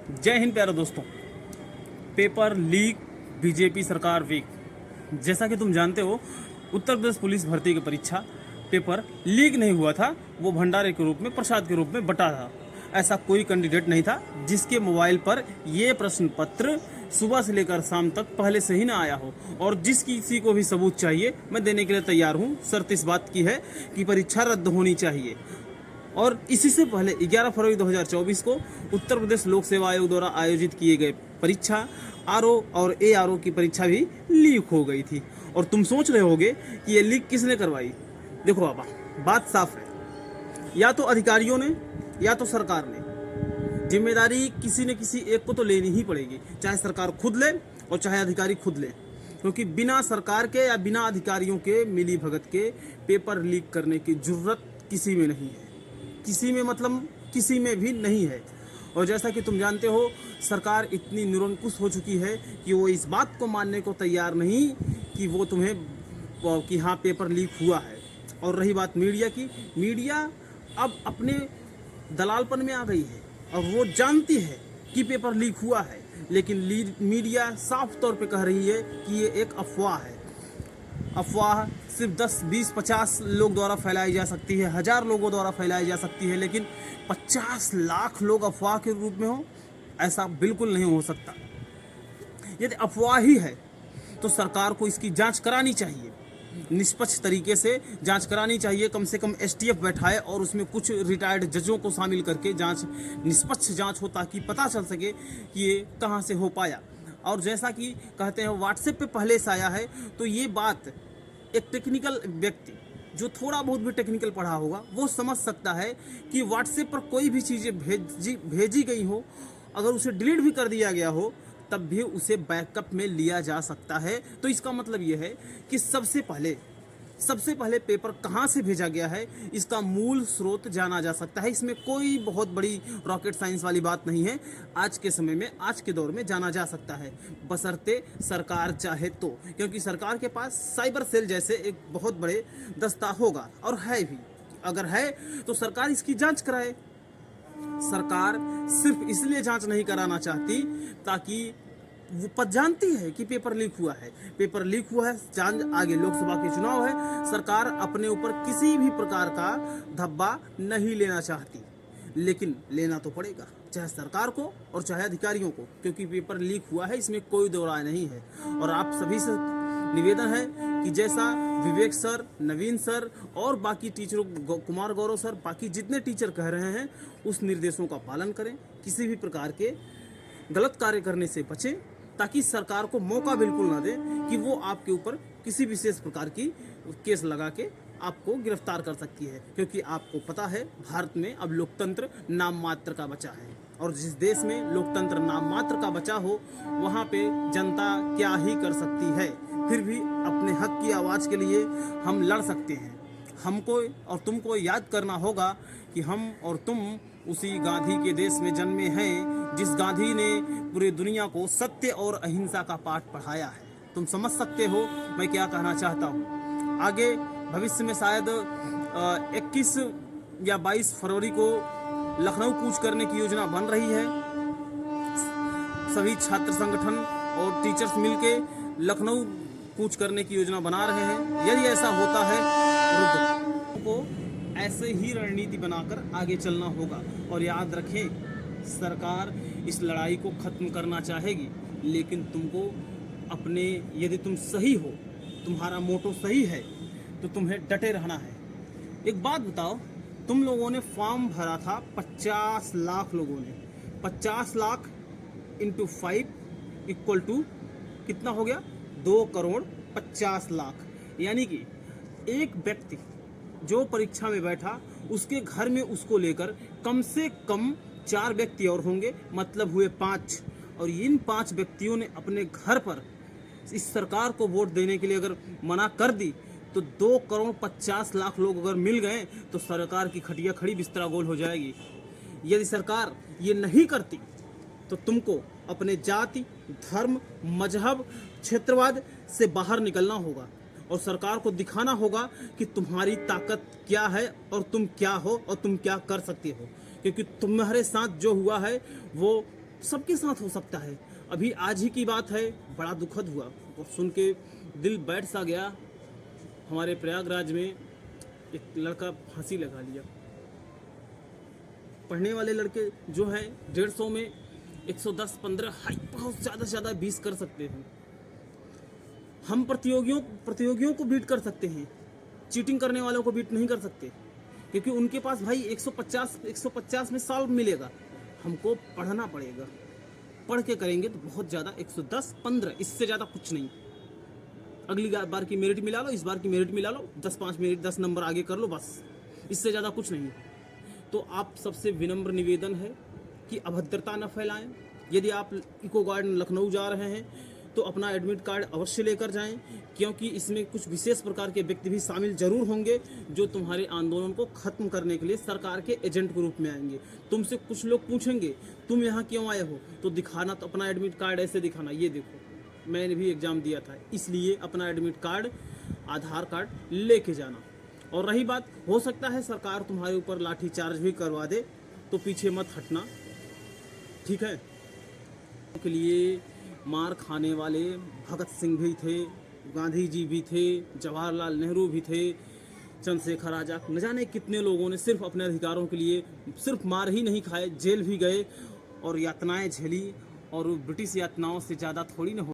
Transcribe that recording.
जय हिंद प्यारे दोस्तों। पेपर लीक, बीजेपी सरकार वीक। जैसा कि तुम जानते हो, उत्तर प्रदेश पुलिस भर्ती की परीक्षा पेपर लीक नहीं हुआ था, वो भंडारे के रूप में, प्रसाद के रूप में बटा था। ऐसा कोई कैंडिडेट नहीं था जिसके मोबाइल पर ये प्रश्न पत्र सुबह से लेकर शाम तक पहले से ही ना आया हो। और जिस किसी को भी सबूत चाहिए, मैं देने के लिए तैयार हूँ। शर्त इस बात की है कि परीक्षा रद्द होनी चाहिए। और इसी से पहले 11 फरवरी 2024 को उत्तर प्रदेश लोक सेवा आयोग द्वारा आयोजित किए गए परीक्षा आरओ और एआरओ की परीक्षा भी लीक हो गई थी। और तुम सोच रहे होगे कि ये लीक किसने करवाई। देखो बाबा, बात साफ है, या तो अधिकारियों ने या तो सरकार ने। जिम्मेदारी किसी न किसी एक को तो लेनी ही पड़ेगी, चाहे सरकार खुद ले और चाहे अधिकारी खुद ले। क्योंकि बिना सरकार के या बिना अधिकारियों के मिली भगत के पेपर लीक करने की जरूरत किसी में नहीं है। किसी में मतलब किसी में भी नहीं है। और जैसा कि तुम जानते हो, सरकार इतनी निरंकुश हो चुकी है कि वो इस बात को मानने को तैयार नहीं कि वो तुम्हें कि हाँ पेपर लीक हुआ है। और रही बात मीडिया की, मीडिया अब अपने दलालपन में आ गई है और वो जानती है कि पेपर लीक हुआ है, लेकिन मीडिया साफ तौर पे कह रही है कि ये एक अफवाह है। अफवाह सिर्फ 10, 20, 50 लोग द्वारा फैलाई जा सकती है, 1000 लोगों द्वारा फैलाई जा सकती है, लेकिन 50 लाख लोग अफवाह के रूप में हो, ऐसा बिल्कुल नहीं हो सकता। यदि अफवाह ही है तो सरकार को इसकी जांच करानी चाहिए, निष्पक्ष तरीके से जांच करानी चाहिए। कम से कम एसटीएफ बैठाए और उसमें कुछ रिटायर्ड जजों को शामिल करके जांच, निष्पक्ष जांच हो, ताकि पता चल सके कि ये कहां से हो पाया। और जैसा कि कहते हैं व्हाट्सएप पे पहले से आया है, तो ये बात एक टेक्निकल व्यक्ति जो थोड़ा बहुत भी टेक्निकल पढ़ा होगा वो समझ सकता है कि व्हाट्सएप पर कोई भी चीज़ें भेजी गई हो, अगर उसे डिलीट भी कर दिया गया हो तब भी उसे बैकअप में लिया जा सकता है। तो इसका मतलब ये है कि सबसे पहले पेपर कहाँ से भेजा गया है, इसका मूल स्रोत जाना जा सकता है। इसमें कोई बहुत बड़ी रॉकेट साइंस वाली बात नहीं है। आज के समय में, आज के दौर में जाना जा सकता है, बशर्ते सरकार चाहे तो। क्योंकि सरकार के पास साइबर सेल जैसे एक बहुत बड़े दस्ता होगा, और है भी। अगर है तो सरकार इसकी जांच कराए। सरकार सिर्फ इसलिए जांच नहीं कराना चाहती ताकि वो जानती है कि पेपर लीक हुआ है। पेपर लीक हुआ है, जान आगे लोकसभा के चुनाव है, सरकार अपने ऊपर किसी भी प्रकार का धब्बा नहीं लेना चाहती, लेकिन लेना तो पड़ेगा, चाहे सरकार को और चाहे अधिकारियों को, क्योंकि पेपर लीक हुआ है, इसमें कोई दो राय नहीं है। और आप सभी से निवेदन है कि जैसा विवेक सर, नवीन सर और बाकी टीचरों, कुमार गौरव सर, बाकी जितने टीचर कह रहे हैं, उस निर्देशों का पालन करें। किसी भी प्रकार के गलत कार्य करने से बचें, ताकि सरकार को मौका बिल्कुल ना दे कि वो आपके ऊपर किसी विशेष प्रकार की केस लगा के आपको गिरफ्तार कर सकती है। क्योंकि आपको पता है, भारत में अब लोकतंत्र नाम मात्र का बचा है, और जिस देश में लोकतंत्र नाम मात्र का बचा हो, वहाँ पे जनता क्या ही कर सकती है। फिर भी अपने हक की आवाज़ के लिए हम लड़ सकते हैं। हमको और तुमको याद करना होगा कि हम और तुम उसी गांधी के देश में जन्मे हैं, जिस गांधी ने पूरी दुनिया को सत्य और अहिंसा का पाठ पढ़ाया है। तुम समझ सकते हो मैं क्या कहना चाहता हूँ। आगे भविष्य में शायद 21 या 22 फरवरी को लखनऊ कूच करने की योजना बन रही है। सभी छात्र संगठन और टीचर्स मिलके लखनऊ कूच करने की योजना बना रहे हैं। यदि ऐसा होता है तो ऐसे ही रणनीति बनाकर आगे चलना होगा। और याद रखें, सरकार इस लड़ाई को खत्म करना चाहेगी, लेकिन तुमको अपने, यदि तुम सही हो, तुम्हारा मोटो सही है, तो तुम्हें डटे रहना है। एक बात बताओ, तुम लोगों ने फॉर्म भरा था 50 लाख लोगों ने, 50 लाख इंटू 5 इक्वल टू कितना हो गया, 2 करोड़ 50 लाख। यानी कि एक व्यक्ति जो परीक्षा में बैठा, उसके घर में उसको लेकर कम से कम 4 व्यक्ति और होंगे, मतलब हुए 5। और इन 5 व्यक्तियों ने अपने घर पर इस सरकार को वोट देने के लिए अगर मना कर दी, तो 2 करोड़ 50 लाख लोग अगर मिल गए तो सरकार की खटिया खड़ी, बिस्तरा गोल हो जाएगी। यदि सरकार ये नहीं करती तो तुमको अपने जाति, धर्म, मजहब, क्षेत्रवाद से बाहर निकलना होगा और सरकार को दिखाना होगा कि तुम्हारी ताकत क्या है और तुम क्या हो और तुम क्या कर सकते हो। क्योंकि तुम्हारे साथ जो हुआ है वो सबके साथ हो सकता है। अभी आज ही की बात है, बड़ा दुखद हुआ और सुन के दिल बैठ सा गया। हमारे प्रयागराज में एक लड़का फांसी लगा लिया। पढ़ने वाले लड़के जो हैं 150 में 110, 15 हाई बहुत ज़्यादा से ज़्यादा 20 कर सकते हैं। हम प्रतियोगियों को बीट कर सकते हैं, चीटिंग करने वालों को बीट नहीं कर सकते, क्योंकि उनके पास भाई 150 में सॉल्व मिलेगा। हमको पढ़ना पड़ेगा, पढ़ के करेंगे तो बहुत ज़्यादा 110, 15 इससे ज़्यादा कुछ नहीं। अगली बार की मेरिट मिला लो, इस बार की मेरिट मिला लो, 5 मिनट 10 नंबर आगे कर लो, बस इससे ज़्यादा कुछ नहीं। तो आप सबसे विनम्र निवेदन है कि अभद्रता न फैलाएं। यदि आप इको गार्डन लखनऊ जा रहे हैं तो अपना एडमिट कार्ड अवश्य लेकर जाएं, क्योंकि इसमें कुछ विशेष प्रकार के व्यक्ति भी शामिल जरूर होंगे जो तुम्हारे आंदोलन को खत्म करने के लिए सरकार के एजेंट के रूप में आएंगे। तुमसे कुछ लोग पूछेंगे तुम यहाँ क्यों आए हो, तो दिखाना तो अपना एडमिट कार्ड ऐसे दिखाना, ये देखो मैंने भी एग्ज़ाम दिया था, इसलिए अपना एडमिट कार्ड, आधार कार्ड लेके जाना। और रही बात, हो सकता है सरकार तुम्हारे ऊपर लाठी चार्ज भी करवा दे, तो पीछे मत हटना, ठीक है। के लिए मार खाने वाले भगत सिंह भी थे, गांधी जी भी थे, जवाहरलाल नेहरू भी थे, चंद्रशेखर आजाद, न जाने कितने लोगों ने सिर्फ अपने अधिकारों के लिए सिर्फ मार ही नहीं खाए, जेल भी गए और यातनाएं झेली। और ब्रिटिश यातनाओं से ज़्यादा थोड़ी ना हो